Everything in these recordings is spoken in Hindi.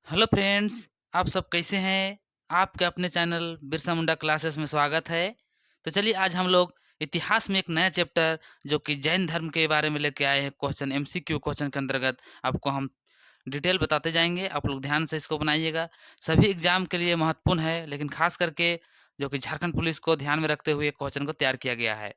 हेलो फ्रेंड्स, आप सब कैसे हैं? आपके अपने चैनल बिरसा मुंडा क्लासेस में स्वागत है। तो चलिए आज हम लोग इतिहास में एक नया चैप्टर जो कि जैन धर्म के बारे में लेके आए हैं। क्वेश्चन एमसीक्यू क्वेश्चन के अंतर्गत आपको हम डिटेल बताते जाएंगे। आप लोग ध्यान से इसको बनाइएगा। सभी एग्जाम के लिए महत्वपूर्ण है, लेकिन खास करके जो कि झारखंड पुलिस को ध्यान में रखते हुए क्वेश्चन को तैयार किया गया है।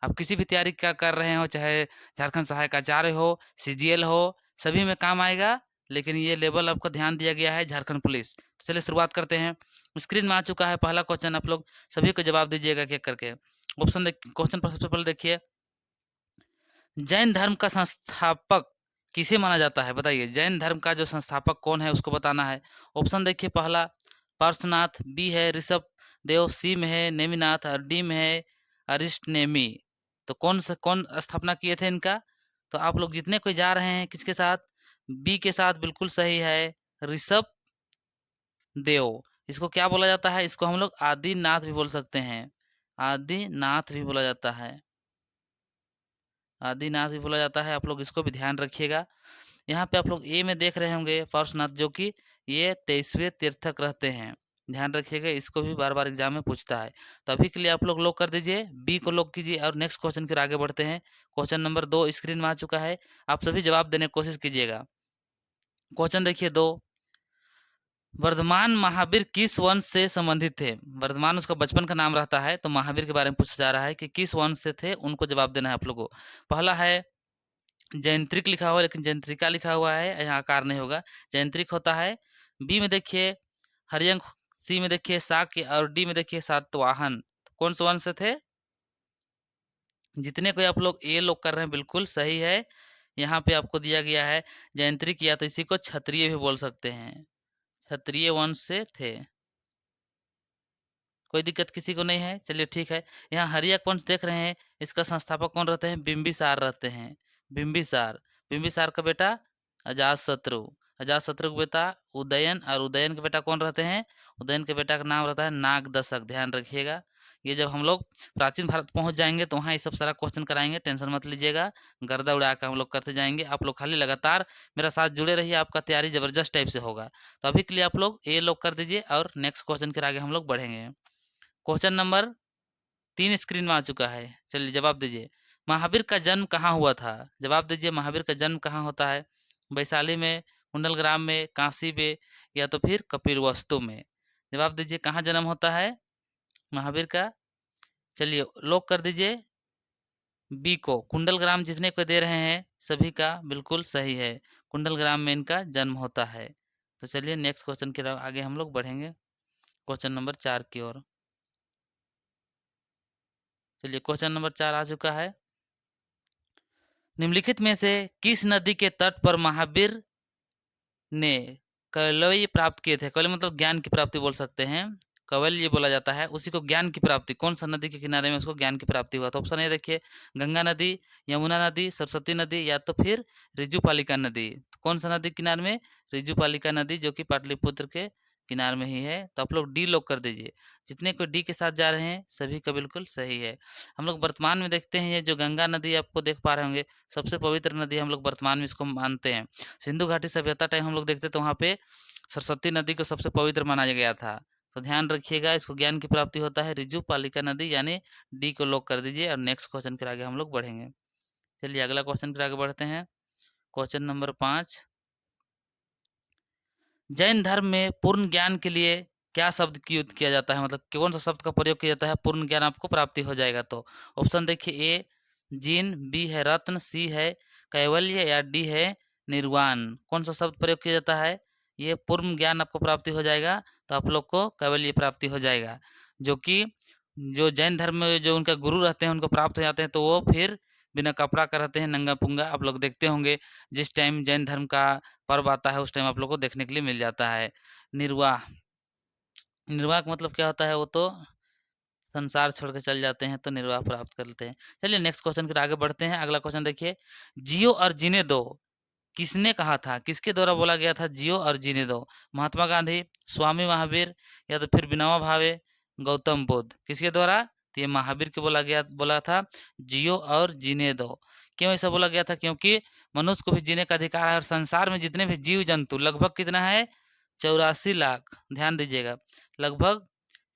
आप किसी भी तैयारी का कर रहे हो, चाहे झारखंड सहायक आचार्य हो, सीजीएल हो, सभी में काम आएगा। लेकिन ये लेवल आपको ध्यान दिया गया है झारखंड पुलिस। तो चलिए शुरुआत करते हैं। स्क्रीन में आ चुका है पहला क्वेश्चन। आप लोग सभी को जवाब दीजिएगा एक-एक करके। ऑप्शन देख क्वेश्चन पर सबसे पहले देखिए, जैन धर्म का संस्थापक किसे माना जाता है? बताइए, जैन धर्म का जो संस्थापक कौन है उसको बताना है। ऑप्शन देखिए, पहला पार्श्वनाथ, बी है ऋषभ देव, सी में है नेमिनाथ और डी में है अरिष्टनेमी। तो कौन स्थापना किए थे इनका? तो आप लोग जितने कोई जा रहे हैं किसके साथ? बी के साथ। बिल्कुल सही है, ऋषभ देव। इसको क्या बोला जाता है? इसको हम लोग आदिनाथ भी बोल सकते हैं। आदिनाथ भी बोला जाता है। आदिनाथ भी बोला जाता है। आप लोग इसको भी ध्यान रखिएगा। यहाँ पे आप लोग ए में देख रहे होंगे पार्श्वनाथ, जो कि ये 23वें तीर्थक रहते हैं। ध्यान रखिएगा, इसको भी बार बार एग्जाम में पूछता है। तो अभी के लिए आप लोग लॉक कर दीजिए, बी को लॉक कीजिए और नेक्स्ट क्वेश्चन की ओर आगे बढ़ते हैं। क्वेश्चन नंबर 2 स्क्रीन में आ चुका है। आप सभी जवाब देने की कोशिश कीजिएगा। क्वेश्चन देखिए 2, वर्धमान महावीर किस वंश से संबंधित थे? वर्धमान उसका बचपन का नाम रहता है, तो महावीर के बारे में पूछा जा रहा है कि किस वंश से थे, उनको जवाब देना है आप लोगों को। पहला है जैंत्रिक लिखा हुआ है, लेकिन जैंत्रिका लिखा हुआ है, यहाँ आकार नहीं होगा, जैंत्रिक होता है। बी में देखिए हरियंक, सी में देखिए शाक्य और डी में देखिए सातवाहन। कौन से वंश से थे? जितने कोई आप लोग ए लोग कर रहे हैं बिल्कुल सही है। यहाँ पे आपको दिया गया है जैंत्रिक, या तो इसी को क्षत्रिय भी बोल सकते हैं। क्षत्रिय वंश से थे। कोई दिक्कत किसी को नहीं है? चलिए ठीक है। यहाँ हरियक वंश देख रहे हैं, इसका संस्थापक कौन रहते हैं? बिंबिसार रहते हैं। बिंबिसार। बिंबिसार का बेटा अजातशत्रु। अजातशत्रु का बेटा उदयन, और उदयन के बेटा कौन रहते हैं? उदयन के बेटा का नाम रहता है नागदशक। ध्यान रखिएगा। ये जब हम लोग प्राचीन भारत पहुंच जाएंगे तो वहाँ ये सब सारा क्वेश्चन कराएंगे, टेंशन मत लीजिएगा। गर्दा उड़ा के हम लोग करते जाएंगे। आप लोग खाली लगातार मेरा साथ जुड़े रहिए, आपका तैयारी जबरदस्त टाइप से होगा। तो अभी के लिए आप लोग ए लोग कर दीजिए और नेक्स्ट क्वेश्चन के आगे हम लोग बढ़ेंगे। क्वेश्चन नंबर 3 स्क्रीन में आ चुका है। चलिए जवाब दीजिए, महावीर का जन्म कहाँ हुआ था? जवाब दीजिए, महावीर का जन्म कहाँ होता है? वैशाली में, कुंडलग्राम में, काशी में, या तो फिर कपिलवस्तु में। जवाब दीजिए, कहाँ जन्म होता है महावीर का? चलिए लॉक कर दीजिए बी को। कुंडलग्राम जितने को दे रहे हैं सभी का बिल्कुल सही है, कुंडलग्राम में इनका जन्म होता है। तो चलिए नेक्स्ट क्वेश्चन के आगे हम लोग बढ़ेंगे, क्वेश्चन नंबर 4 की ओर। चलिए क्वेश्चन नंबर 4 आ चुका है। निम्नलिखित में से किस नदी के तट पर महावीर ने कैवल्य प्राप्त किए थे? कैवल्य मतलब ज्ञान की प्राप्ति बोल सकते हैं। कैवल्य बोला जाता है उसी को, ज्ञान की प्राप्ति। कौन सा नदी के किनारे में उसको ज्ञान की प्राप्ति हुआ? तो ऑप्शन ए देखिए, गंगा नदी, यमुना नदी, सरस्वती नदी, या तो फिर रिजुपालिका नदी। तो कौन सा नदी किनारे में? रिजुपालिका नदी, जो कि पाटलिपुत्र के किनारे में ही है। तो आप लोग डी लॉक कर दीजिए। जितने कोई डी के साथ जा रहे हैं सभी का बिल्कुल सही है। हम लोग वर्तमान में देखते हैं, ये जो गंगा नदी आपको देख पा रहे होंगे, सबसे पवित्र नदी हम लोग वर्तमान में इसको मानते हैं। सिंधु घाटी सभ्यता टाइम हम लोग देखते तो वहाँ पे सरस्वती नदी को सबसे पवित्र माना गया था। तो ध्यान रखिएगा, इसको ज्ञान की प्राप्ति होता है। रिजु पालिका नदी, यानी डी को लॉक कर दीजिए और नेक्स्ट क्वेश्चन के आगे हम लोग बढ़ेंगे। चलिए अगला क्वेश्चन के आगे बढ़ते हैं। क्वेश्चन नंबर 5, जैन धर्म में पूर्ण ज्ञान के लिए क्या शब्द की यूज किया जाता है? मतलब कौन सा शब्द का प्रयोग किया जाता है पूर्ण ज्ञान आपको प्राप्ति हो जाएगा? तो ऑप्शन देखिए, ए जीन, बी है रत्न, सी है कैवल्य, या डी है निर्वाण। कौन सा शब्द प्रयोग किया जाता है? ये पूर्ण ज्ञान आपको प्राप्ति हो जाएगा, तो आप लोग को कैवल्य प्राप्ति हो जाएगा। जो कि जो जैन धर्म में जो उनका गुरु रहते हैं उनको प्राप्त हो जाते हैं, तो वो फिर बिना कपड़ा का रहते हैं, नंगा पुंगा। आप लोग देखते होंगे जिस टाइम जैन धर्म का पर्व आता है उस टाइम आप लोग को देखने के लिए मिल जाता है निर्वाह। निर्वाह का मतलब क्या होता है? वो तो संसार छोड़ के चल जाते हैं, तो निर्वाह प्राप्त कर लेते हैं। चलिए नेक्स्ट क्वेश्चन की आगे बढ़ते हैं। अगला क्वेश्चन देखिए, जियो और जीने दो किसने कहा था? किसके द्वारा बोला गया था जियो और जीने दो? महात्मा गांधी, स्वामी महावीर, या तो फिर विनोबा भावे, गौतम बुद्ध। किसके द्वारा? तो ये महावीर के बोला था जियो और जीने दो। क्यों ऐसा बोला गया था? क्योंकि मनुष्य को भी जीने का अधिकार है, और संसार में जितने भी जीव जंतु लगभग कितना है, 84 लाख, ध्यान दीजिएगा, लगभग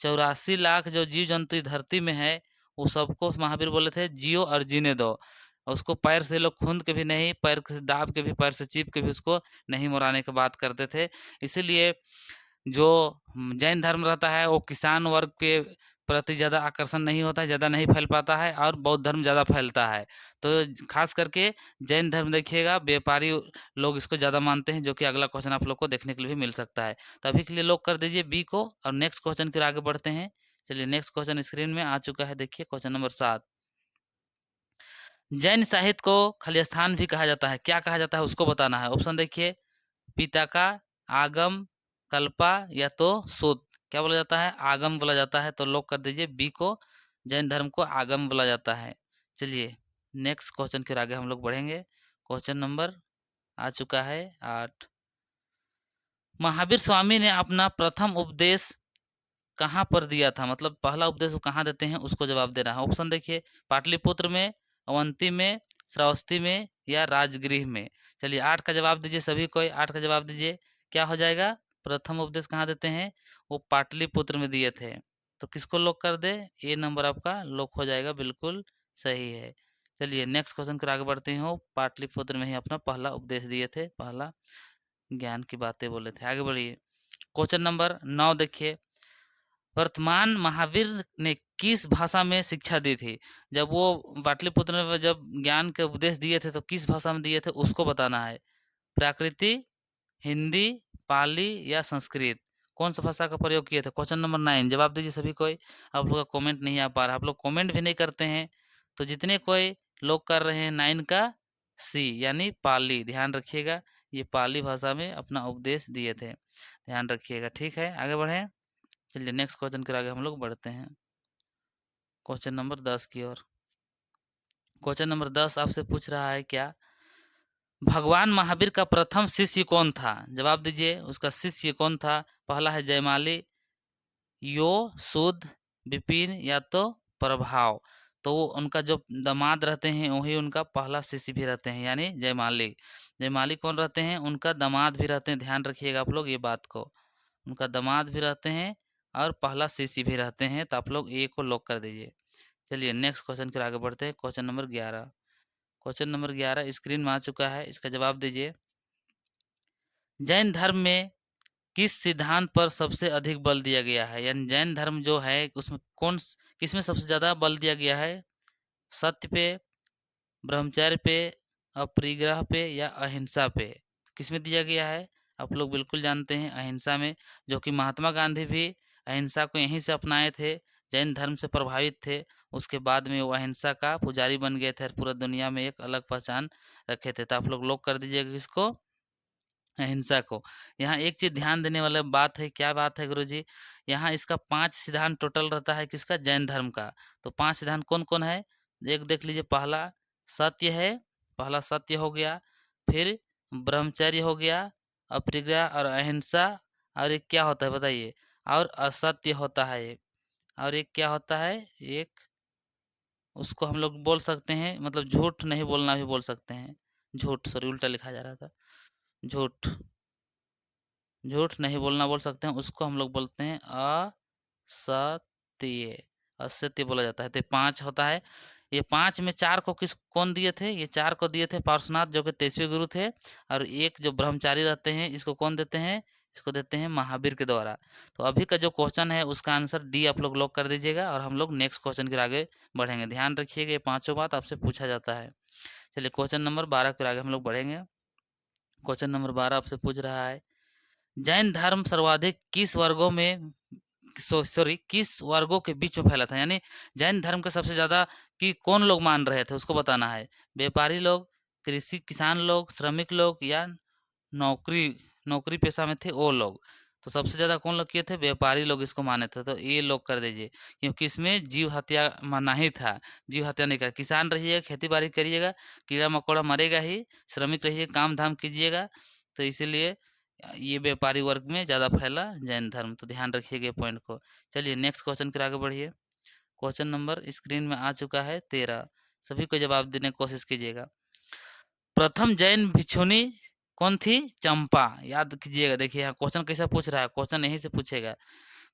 84 लाख जो जीव जंतु धरती में है वो सबको महावीर बोले थे जियो और जीने दो। उसको पैर से लोग खूंद के भी नहीं, पैर से दाब के भी, पैर से चीप के भी उसको नहीं मुराने की बात करते थे। इसीलिए जो जैन धर्म रहता है वो किसान वर्ग के प्रति ज़्यादा आकर्षण नहीं होता है, ज़्यादा नहीं फैल पाता है, और बौद्ध धर्म ज़्यादा फैलता है। तो खास करके जैन धर्म देखिएगा व्यापारी लोग इसको ज़्यादा मानते हैं, जो कि अगला क्वेश्चन आप लोग को देखने के लिए भी मिल सकता है। तो अभी के लिए लॉक कर दीजिए बी को, और नेक्स्ट क्वेश्चन की ओर आगे बढ़ते हैं। चलिए नेक्स्ट क्वेश्चन स्क्रीन में आ चुका है, देखिए क्वेश्चन नंबर 7। जैन साहित्य को खलिस्तान भी कहा जाता है, क्या कहा जाता है उसको बताना है। ऑप्शन देखिए, पिताका, आगम, कल्पा या तो सूत। क्या बोला जाता है? आगम बोला जाता है। तो लॉक कर दीजिए बी को, जैन धर्म को आगम बोला जाता है। चलिए नेक्स्ट क्वेश्चन के आगे हम लोग बढ़ेंगे। क्वेश्चन नंबर आ चुका है 8। महावीर स्वामी ने अपना प्रथम उपदेश कहाँ पर दिया था, मतलब पहला उपदेश वो कहाँ देते हैं उसको जवाब देना है। ऑप्शन देखिए, पाटलिपुत्र में, अवंती में, श्रावस्ती में या राजगृह में। चलिए 8 का जवाब दीजिए, सभी कोई 8 का जवाब दीजिए। क्या हो जाएगा? प्रथम उपदेश कहाँ देते हैं? वो पाटलिपुत्र में दिए थे। तो किसको लॉक कर दे? ए नंबर आपका लॉक हो जाएगा, बिल्कुल सही है। चलिए नेक्स्ट क्वेश्चन पर आगे बढ़ते हैं। पाटलिपुत्र में ही अपना पहला उपदेश दिए थे, पहला ज्ञान की बातें बोले थे। आगे बढ़िए, क्वेश्चन नंबर 9 देखिए, वर्तमान महावीर ने किस भाषा में शिक्षा दी थी? जब वो पाटलिपुत्र में जब ज्ञान के उपदेश दिए थे तो किस भाषा में दिए थे उसको बताना है। प्राकृति, हिंदी, पाली या संस्कृत, कौन सा भाषा का प्रयोग किए थे? क्वेश्चन नंबर 9 जवाब दीजिए सभी कोई। आप लोग का कमेंट नहीं आ पा रहा, आप लोग कमेंट भी नहीं करते हैं। तो जितने कोई लोग कर रहे हैं 9 का सी यानी पाली, ध्यान रखिएगा, ये पाली भाषा में अपना उपदेश दिए थे, ध्यान रखिएगा। ठीक है, आगे बढ़ें। चलिए नेक्स्ट क्वेश्चन के आगे हम लोग बढ़ते हैं, क्वेश्चन नंबर 10 की ओर। क्वेश्चन नंबर 10 आपसे पूछ रहा है, क्या भगवान महावीर का प्रथम शिष्य कौन था? जवाब दीजिए, उसका शिष्य कौन था? पहला है जयमाली, यो, शुद्ध, विपिन या तो प्रभाव। तो वो उनका जो दामाद रहते हैं वही उनका पहला शिष्य भी रहते हैं, यानी जयमाली। जयमाली कौन रहते हैं? उनका दामाद भी रहते हैं, ध्यान रखिएगा आप लोग ये बात को। उनका दामाद भी रहते हैं और पहला शिष्य भी रहते हैं। तो आप लोग ए को लॉक कर दीजिए। चलिए नेक्स्ट क्वेश्चन के आगे बढ़ते हैं, question number 11। Question number 11 screen में आ चुका है, इसका जवाब दीजिए। जैन धर्म में किस सिद्धांत पर सबसे अधिक बल दिया गया है? यानी जैन धर्म जो है उसमें किस में सबसे ज़्यादा बल दिया गया है? सत्य पे, ब्रह्मचर्य पे, अपरिग्रह पे या अहिंसा पे? किस में दिया गया है? आप लोग बिल्कुल जानते हैं अहिंसा में, जो कि महात्मा गांधी भी अहिंसा को यहीं से अपनाए थे, जैन धर्म से प्रभावित थे। उसके बाद में वो अहिंसा का पुजारी बन गए थे और पूरा दुनिया में एक अलग पहचान रखे थे। तो आप लोग लॉक कर दीजिएगा किसको? अहिंसा को। यहाँ एक चीज ध्यान देने वाला बात है, क्या बात है गुरुजी? यहाँ इसका 5 सिद्धांत टोटल रहता है, किसका? जैन धर्म का। तो 5 सिद्धांत कौन कौन है? एक देख लीजिए, पहला सत्य है, पहला सत्य हो गया, फिर ब्रह्मचर्य हो गया, अप्रिग्रह और अहिंसा, और एक क्या होता है बताइए? और असत्य होता है एक, और एक क्या होता है? एक उसको हम लोग बोल सकते हैं, मतलब झूठ नहीं बोलना भी बोल सकते हैं। झूठ, सॉरी उल्टा लिखा जा रहा था, झूठ, झूठ नहीं बोलना बोल सकते हैं, उसको हम लोग बोलते हैं असत्य, असत्य बोला जाता है। तो 5 होता है। ये 5 में 4 को कौन दिए थे? ये 4 को दिए थे पार्श्वनाथ, जो कि 23वें गुरु थे। और एक जो ब्रह्मचारी रहते हैं, इसको कौन देते हैं? इसको देते हैं महावीर के द्वारा। तो अभी का जो क्वेश्चन है उसका आंसर डी आप लोग लॉक कर दीजिएगा, और हम लोग नेक्स्ट क्वेश्चन के आगे बढ़ेंगे। ध्यान रखिएगा, ये पांचों बात आपसे पूछा जाता है। चलिए क्वेश्चन नंबर 12 के आगे हम लोग बढ़ेंगे। क्वेश्चन नंबर 12 आपसे पूछ रहा है, जैन धर्म सर्वाधिक किस वर्गों में, सॉरी किस वर्गों के बीच में फैला था? यानी जैन धर्म के सबसे ज्यादा कि कौन लोग मान रहे थे उसको बताना है। व्यापारी लोग, कृषि किसान लोग, श्रमिक लोग या नौकरी नौकरी पेशा में थे वो लोग। तो सबसे ज्यादा कौन लोग किए थे? व्यापारी लोग इसको माने थे। तो ये लोग कर दीजिए, क्योंकि इसमें जीव हत्या माना ही था, जीव हत्या नहीं कर। किसान रहिएगा, खेती बाड़ी करिएगा, कीड़ा मकोड़ा मरेगा ही, श्रमिक रहिए, काम धाम कीजिएगा। तो इसीलिए ये व्यापारी वर्ग में ज़्यादा फैला जैन धर्म। तो ध्यान रखिएगा पॉइंट को। चलिए नेक्स्ट क्वेश्चन के आगे बढ़िए। क्वेश्चन नंबर स्क्रीन में आ चुका है 13, सभी को जवाब देने की कोशिश कीजिएगा। प्रथम जैन भिक्षुणी कौन थी? चंपा। याद कीजिएगा, देखिए यहाँ क्वेश्चन कैसा पूछ रहा है, क्वेश्चन यहीं से पूछेगा।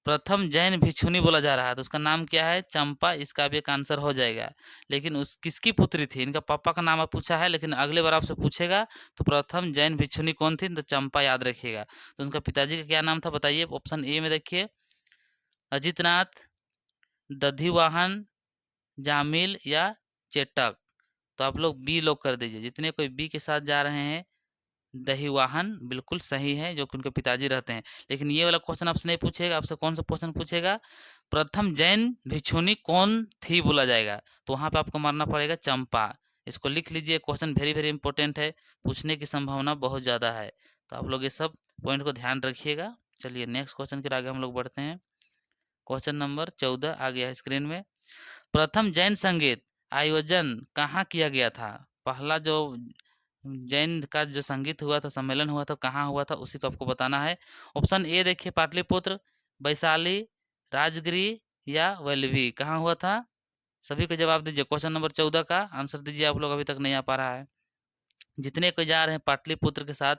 प्रथम जैन भिक्षुनी बोला जा रहा है तो उसका नाम क्या है? चंपा। इसका भी एक आंसर हो जाएगा। लेकिन उस किसकी पुत्री थी? इनका पापा का नाम आप पूछा है, लेकिन अगले बार आपसे पूछेगा तो प्रथम जैन भिक्षुनी कौन थी? तो चंपा याद रखिएगा। तो उनका पिताजी का क्या नाम था बताइए? ऑप्शन ए में देखिए, अजितनाथ, दधिवाहन, जामिल या चेटक। तो आप लोग बी लोग कर दीजिए। जितने कोई बी के साथ जा रहे हैं, दहीवाहन बिल्कुल सही है, जो कि उनके पिताजी रहते हैं। लेकिन ये वाला क्वेश्चन आपसे नहीं पूछेगा, आपसे कौन सा क्वेश्चन पूछेगा? प्रथम जैन भिक्षुनी कौन थी बोला जाएगा, तो वहां पे आपको मारना पड़ेगा चंपा। इसको लिख लीजिए, क्वेश्चन वेरी वेरी इंपॉर्टेंट है, पूछने की संभावना बहुत ज़्यादा है। तो आप लोग ये सब पॉइंट को ध्यान रखिएगा। चलिए नेक्स्ट क्वेश्चन के आगे हम लोग बढ़ते हैं। क्वेश्चन नंबर 14 आ गया है स्क्रीन में। प्रथम जैन संगीत आयोजन कहाँ किया गया था? पहला जो जैन का जो संगीत हुआ था, सम्मेलन हुआ था, कहाँ हुआ था, उसी को आपको बताना है। ऑप्शन ए देखिए, पाटलिपुत्र, वैशाली, राजगिरी या वल्लभी। कहाँ हुआ था? सभी को जवाब दीजिए। क्वेश्चन नंबर 14 का आंसर दीजिए। आप लोग अभी तक नहीं आ पा रहा है। जितने कोई जा रहे हैं पाटलिपुत्र के साथ,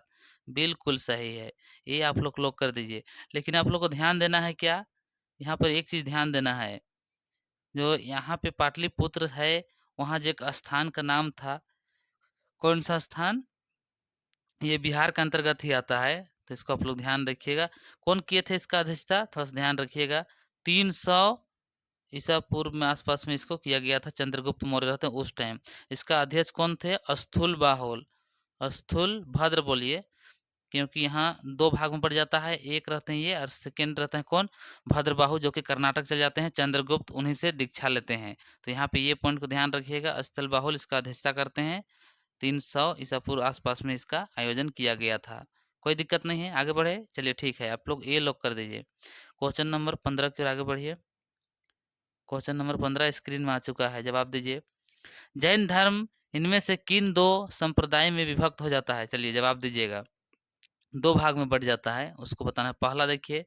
बिल्कुल सही है, ये आप लोग कर दीजिए। लेकिन आप लोग को ध्यान देना है क्या? यहाँ पर एक चीज ध्यान देना है, जो यहाँ पे पाटलिपुत्र है, वहाँ जो एक स्थान का नाम था, कौन सा स्थान? ये बिहार के अंतर्गत ही आता है। तो इसको आप लोग ध्यान रखिएगा। कौन किए थे इसका अध्यक्षता? थोड़ा सा ध्यान रखिएगा। 300 ईसा पूर्व में आसपास में इसको किया गया था। चंद्रगुप्त मौर्य रहते हैं उस टाइम। इसका अध्यक्ष कौन थे? स्थूल बाहुल, स्थूल भद्र बोलिए, क्योंकि यहाँ दो भाग में पड़ जाता है। एक रहते हैं ये, और सेकेंड रहते हैं कौन? भद्रबाहु, जो कि कर्नाटक चले जाते हैं। चंद्रगुप्त उन्हीं से दीक्षा लेते हैं। तो यहाँ पे ये पॉइंट को ध्यान रखिएगा। स्थल बाहुल इसका अध्यक्षता करते हैं। 300 ईसा पूर्व आसपास में इसका आयोजन किया गया था। कोई दिक्कत नहीं है, आगे बढ़े। चलिए ठीक है, आप लोग ये लॉक कर दीजिए। क्वेश्चन नंबर 15 की ओर आगे बढ़िए। क्वेश्चन नंबर 15 स्क्रीन में आ चुका है, जवाब दीजिए। जैन धर्म इनमें से किन दो संप्रदाय में विभक्त हो जाता है? चलिए जवाब दीजिएगा। दो भाग में बढ़ जाता है, उसको बताना है। पहला देखिए,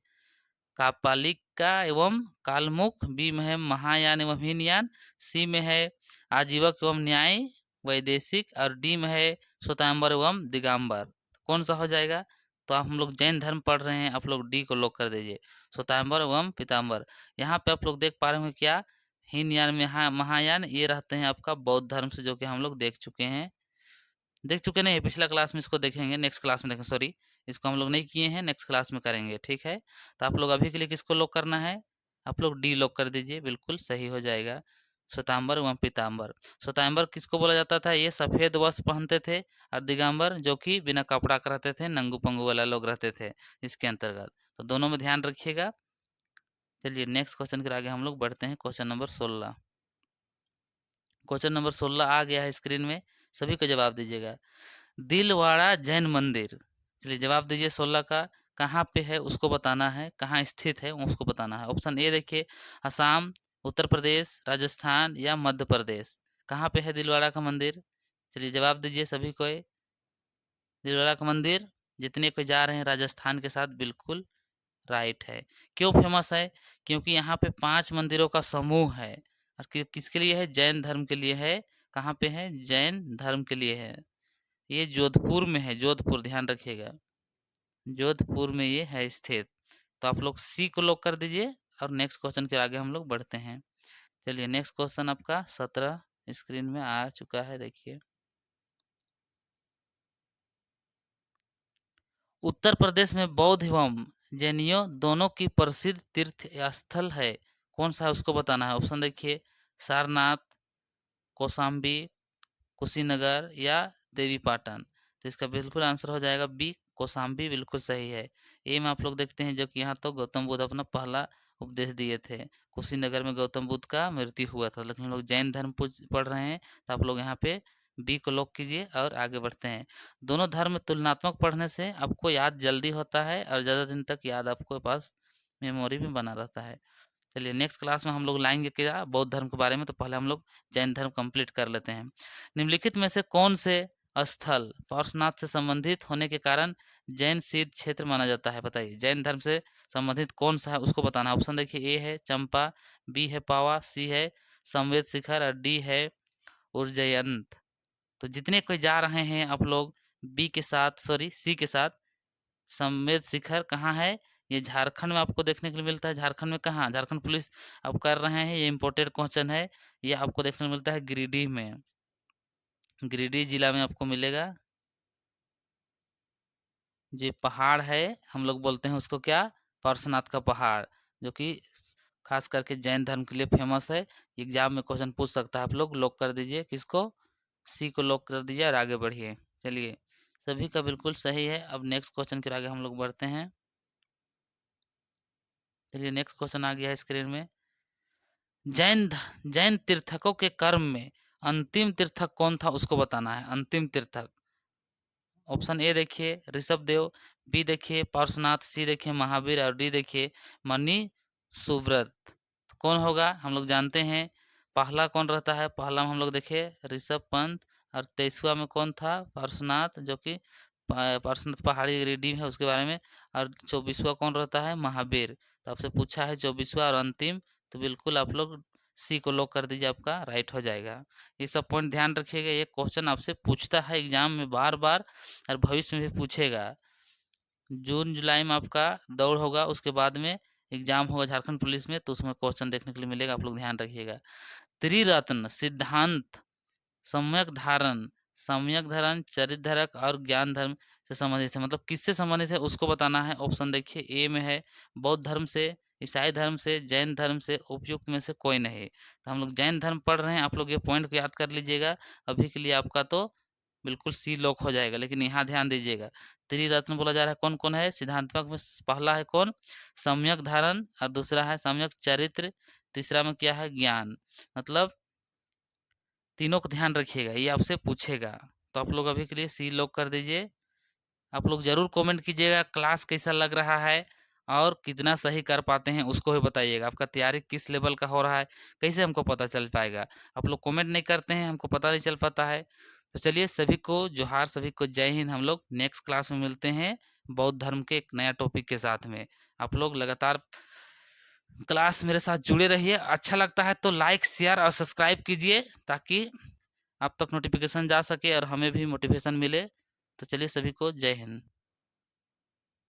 कापालिका एवं कालमुख। बी में है महायान एवं हीनयान। सी में है आजीवक एवं न्याय वैदेशिक। और डी में है श्वेतांबर एवं दिगंबर। कौन सा हो जाएगा? तो आप हम लोग जैन धर्म पढ़ रहे हैं, आप लोग डी को लॉक कर दीजिए, श्वेतांबर एवं पीताम्बर। यहाँ पे आप लोग देख पा रहे होंगे क्या? हीनयान में महायान ये रहते हैं आपका बौद्ध धर्म से, जो कि हम लोग देख चुके नहीं, पिछला क्लास में इसको देखेंगे, नेक्स्ट क्लास में देखें, सॉरी, इसको हम लोग नहीं किए हैं, नेक्स्ट क्लास में करेंगे, ठीक है। तो आप लोग अभी के लिए किसको लॉक करना है? आप लोग डी लॉक कर दीजिए, बिल्कुल सही हो जाएगा। श्वेतांबर एवं पीताम्बर। श्वेतांबर किसको बोला जाता था? ये सफेद वस्त्र पहनते थे। और दिगंबर जो कि बिना कपड़ा के रहते थे, नंगू पंगू वाला लोग रहते थे इसके अंतर्गत। तो दोनों में ध्यान रखिएगा। चलिए नेक्स्ट क्वेश्चन के आगे हम लोग बढ़ते हैं। Question number 16। क्वेश्चन नंबर 16 आ गया है स्क्रीन में, सभी को जवाब दीजिएगा। दिलवाड़ा जैन मंदिर, चलिए जवाब दीजिए 16 का। कहाँ पे है उसको बताना है, कहाँ स्थित है उसको बताना है। ऑप्शन ए देखिए, असम, उत्तर प्रदेश, राजस्थान या मध्य प्रदेश। कहाँ पे है दिलवाड़ा का मंदिर? चलिए जवाब दीजिए सभी को। दिलवाड़ा का मंदिर, जितने कोई जा रहे हैं राजस्थान के साथ, बिल्कुल राइट है। क्यों फेमस है? क्योंकि यहाँ पे 5 मंदिरों का समूह है। और किसके लिए है? जैन धर्म के लिए है। कहाँ पे है? जैन धर्म के लिए है। ये जोधपुर में है, जोधपुर, ध्यान रखिएगा, जोधपुर में ये है स्थित। तो आप लोग सी को लॉक कर दीजिए। और नेक्स्ट क्वेश्चन के आगे हम लोग बढ़ते हैं। चलिए नेक्स्ट क्वेश्चन आपका 17 स्क्रीन में आ चुका है, देखिए। उत्तर प्रदेश में बौद्ध एवं जैनियों दोनों की प्रसिद्ध तीर्थ स्थल है, कौन सा है उसको बताना है। ऑप्शन देखिए, सारनाथ, कौशाम्बी, कुशीनगर या देवीपाटन। तो इसका बिल्कुल आंसर हो जाएगा बी, कौशाम्बी, बिल्कुल सही है। ए में आप लोग देखते हैं, जब कि यहाँ तो गौतम बुद्ध अपना पहला उपदेश दिए थे। कुशीनगर में गौतम बुद्ध का मृत्यु हुआ था। लेकिन हम लोग जैन धर्म पढ़ रहे हैं, तो आप लोग यहाँ पे बी को लॉक कीजिए और आगे बढ़ते हैं। दोनों धर्म में तुलनात्मक पढ़ने से आपको याद जल्दी होता है और ज़्यादा दिन तक याद आपको पास मेमोरी में बना रहता है। चलिए नेक्स्ट क्लास में हम लोग लाएंगे क्या बौद्ध धर्म के बारे में, तो पहले हम लोग जैन धर्म कंप्लीट कर लेते हैं। निम्नलिखित में से कौन से स्थल पार्श्वनाथ से संबंधित होने के कारण जैन सिद्ध क्षेत्र माना जाता है? बताइए, जैन धर्म से संबंधित कौन सा है उसको बताना है। ऑप्शन देखिए, ए है चंपा, बी है पावा, सी है संवेद शिखर और डी है उज्जयंत। तो जितने कोई जा रहे हैं आप लोग बी के साथ सॉरी सी के साथ संवेद शिखर कहाँ है? ये झारखंड में आपको देखने के लिए मिलता है। झारखंड में कहाँ? झारखंड पुलिस अब कर रहे हैं, ये इम्पोर्टेंट क्वेश्चन है। ये आपको देखने को मिलता है गिरिडीह में, गिरिडीह जिला में आपको मिलेगा। जो पहाड़ है हम लोग बोलते हैं उसको क्या? पार्श्वनाथ का पहाड़, जो कि खास करके जैन धर्म के लिए फेमस है। एग्जाम में क्वेश्चन पूछ सकता है। आप लोग लॉक कर दीजिए किसको? सी को लॉक कर दीजिए और आगे बढ़िए। चलिए, सभी का बिल्कुल सही है। अब नेक्स्ट क्वेश्चन के आगे हम लोग बढ़ते हैं। चलिए, नेक्स्ट क्वेश्चन आ गया है स्क्रीन में। जैन तीर्थकों के कर्म में अंतिम तीर्थक कौन था उसको बताना है। अंतिम तीर्थक, ऑप्शन ए देखिए ऋषभ देव, बी देखिए पार्श्वनाथ, सी देखिए महावीर और डी देखिए मणि सुव्रत। तो कौन होगा? हम लोग जानते हैं पहला कौन रहता है। पहला में हम लोग देखे ऋषभ पंत, और 23वां में कौन था? पार्श्वनाथ, जो कि पार्श्वनाथ पहाड़ी गिरिडीह है उसके बारे में। और 24वां कौन रहता है? महावीर। तो आपसे पूछा है 24वां और अंतिम, तो बिल्कुल आप लोग सी को लॉक कर दीजिए, आपका राइट हो जाएगा। ये सब पॉइंट ध्यान रखिएगा, ये क्वेश्चन आपसे पूछता है एग्जाम में बार बार, और भविष्य में भी पूछेगा। जून जुलाई में आपका दौड़ होगा, उसके बाद में एग्जाम होगा झारखंड पुलिस में, तो उसमें क्वेश्चन देखने के लिए मिलेगा। आप लोग ध्यान रखिएगा। त्रिरत्न सिद्धांत सम्यक धारण, सम्यक धरण, चरित धरक और ज्ञान धर्म से संबंधित है। मतलब किससे संबंधित है उसको बताना है। ऑप्शन देखिए ए में है बौद्ध धर्म से, ईसाई धर्म से, जैन धर्म से, उपयुक्त में से कोई नहीं। तो हम लोग जैन धर्म पढ़ रहे हैं, आप लोग ये पॉइंट को याद कर लीजिएगा। अभी के लिए आपका तो बिल्कुल सी लॉक हो जाएगा, लेकिन यहाँ ध्यान दीजिएगा त्रिरत्न बोला जा रहा है। कौन कौन है सिद्धांतमक में? पहला है कौन? सम्यक धारण, और दूसरा है सम्यक चरित्र, तीसरा में क्या है? ज्ञान। मतलब तीनों को ध्यान रखिएगा, ये आपसे पूछेगा। तो आप लोग अभी के लिए सी लॉक कर दीजिए। आप लोग ज़रूर कमेंट कीजिएगा क्लास कैसा लग रहा है, और कितना सही कर पाते हैं उसको भी बताइएगा। आपका तैयारी किस लेवल का हो रहा है, कैसे हमको पता चल पाएगा? आप लोग कमेंट नहीं करते हैं, हमको पता नहीं चल पाता है। तो चलिए, सभी को जोहार, सभी को जय हिंद। हम लोग नेक्स्ट क्लास में मिलते हैं बौद्ध धर्म के एक नया टॉपिक के साथ में। आप लोग लगातार क्लास मेरे साथ जुड़े रहिए। अच्छा लगता है तो लाइक, शेयर और सब्सक्राइब कीजिए, ताकि आप तक नोटिफिकेशन जा सके और हमें भी मोटिवेशन मिले। तो चलिए, सभी को जय हिंद।